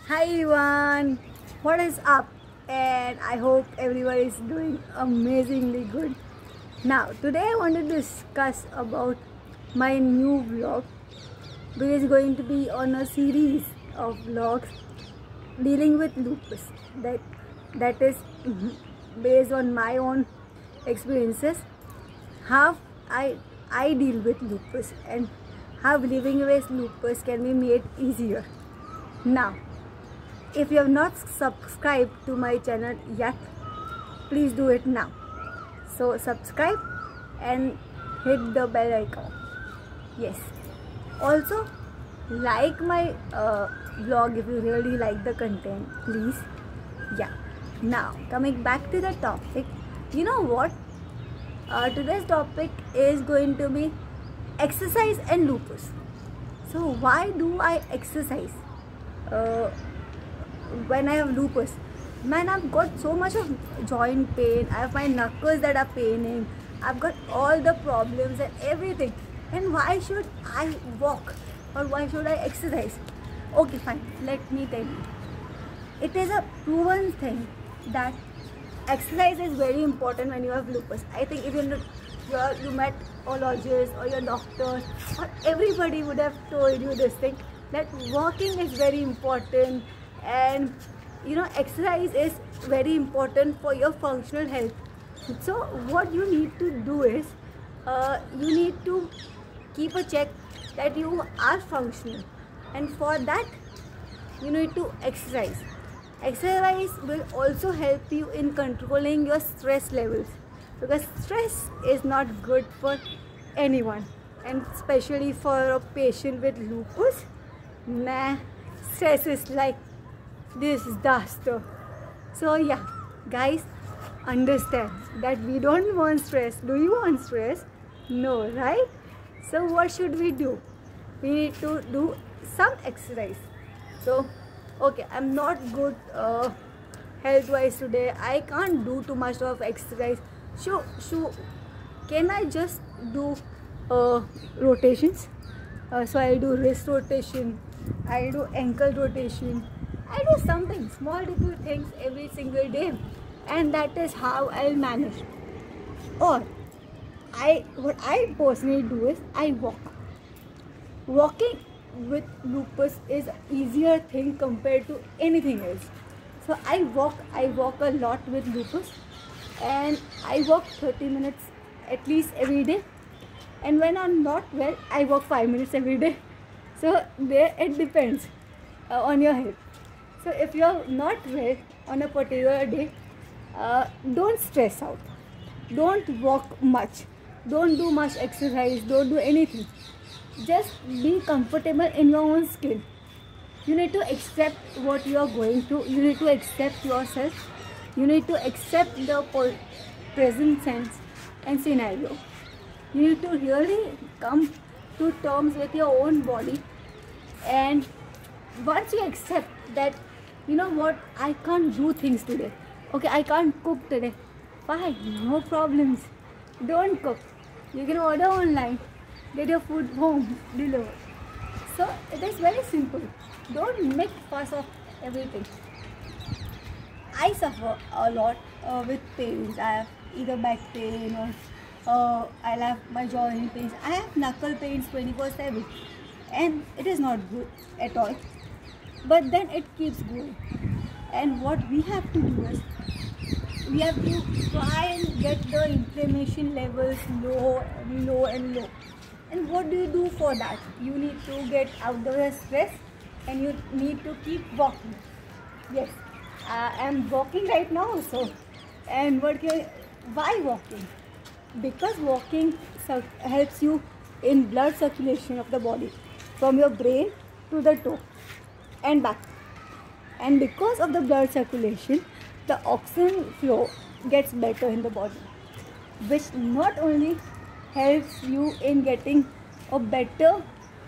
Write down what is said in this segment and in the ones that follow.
Hi everyone, what is up? And I hope everyone is doing amazingly good. Now, today I want to discuss about my new vlog, which is going to be on a series of vlogs dealing with lupus. That is based on my own experiences, how I deal with lupus and how living with lupus can be made easier. Now, if you have not subscribed to my channel yet, please do it now. So subscribe and hit the bell icon. Yes. Also, like my vlog if you really like the content, please. Yeah. Now, coming back to the topic, you know what? Today's topic is going to be exercise and lupus. So why do I exercise when I have lupus? Man, I've got so much of joint pain. I have my knuckles that are paining. I've got all the problems and everything. And why should I walk or why should I exercise? Okay, fine. Let me tell you. It is a proven thing that exercise is very important when you have lupus. I think if you met ologist or your doctor or everybody would have told you this thing, that walking is very important, and exercise is very important for your functional health. So what you need to do is you need to keep a check that you are functional, and for that you need to exercise. Exercise will also help you in controlling your stress levels, because stress is not good for anyone, and especially for a patient with lupus. Stress is like disaster. So yeah, guys, understand that we don't want stress. Do you want stress? No, right? So what should we do? We need to do some exercise. So okay, I'm not good health wise today. I can't do too much of exercise. So can I just do rotations? So I do wrist rotation, I do ankle rotation, I do something, small little things every single day, and that is how I'll manage. Or what I personally do is I walk. Walking with lupus is an easier thing compared to anything else. So I walk a lot with lupus, and I walk 30 minutes at least every day. And when I'm not well, I walk 5 minutes every day. So there it depends on your health. So if you're not well on a particular day, don't stress out. Don't walk much. Don't do much exercise. Don't do anything. Just be comfortable in your own skin. You need to accept what you are going through. You need to accept yourself. You need to accept the present sense and scenario. You need to really come to terms with your own body, and once you accept that, you know what, I can't do things today. Okay, I can't cook today. Fine, no problems. Don't cook. You can order online, get your food home delivered. So it is very simple. Don't make fuss of everything. I suffer a lot with pains. I have either back pain or I'll have my joint pains. I have knuckle pains 24/7, and it is not good at all. But then it keeps going, and what we have to do is we have to try and get the inflammation levels low and low and low. And what do you do for that? You need to get out of the stress, and you need to keep walking. Yes, I am walking right now also. And why walking? Because walking helps you in blood circulation of the body, from your brain to the toe and back. And because of the blood circulation, the oxygen flow gets better in the body, which not only helps you in getting a better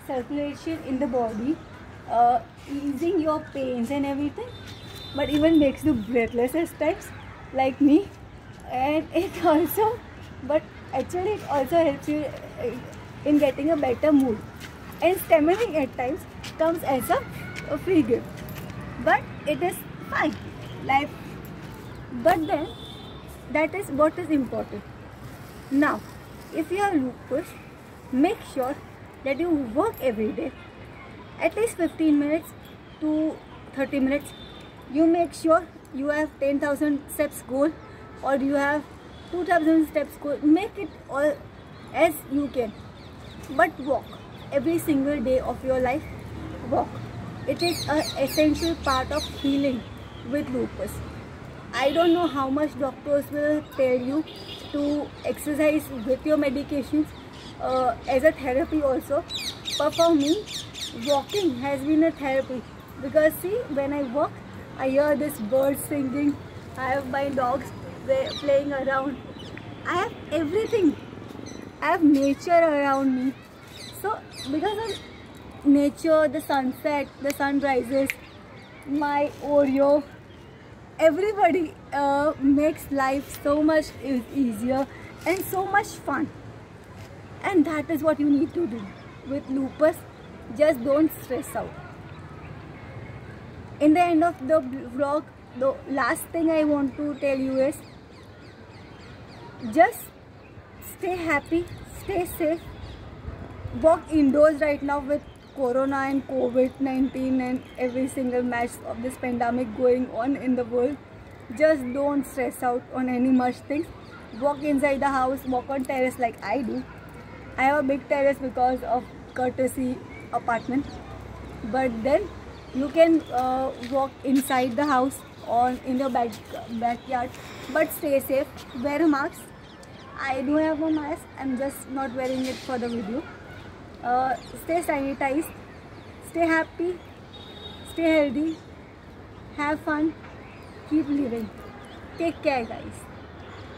circulation in the body, easing your pains and everything, but even makes you breathless at times, like me. And it also helps you in getting a better mood, and stamina at times comes as a free gift. but it is fine. Life. But then, that is what is important. Now, if you have lupus, make sure that you work every day, at least 15 minutes to 30 minutes. You make sure you have 10,000 steps goal, or you have 2,000 steps goal. Make it all as you can, but walk every single day of your life. Walk. It is an essential part of healing with lupus. I don't know how much doctors will tell you to exercise with your medications as a therapy also, but for me, walking has been a therapy. Because see, when I walk, I hear this bird singing, I have my dogs playing around, I have everything, I have nature around me. So because of nature, the sunset, the sunrises, my Oreo, everybody makes life so much easier and so much fun. And that is what you need to do with lupus. Just don't stress out. In the end of the vlog, the last thing I want to tell you is just stay happy, stay safe. Walk indoors right now with Corona and COVID-19 and every single match of this pandemic going on in the world. Just don't stress out on any much things. Walk inside the house, walk on terrace like I do. I have a big terrace because of courtesy apartment. But then you can walk inside the house or in your backyard. But stay safe. Wear a mask. I do have a mask. I'm just not wearing it for the video. Stay sanitized, stay happy, stay healthy, have fun, keep living. Take care, guys.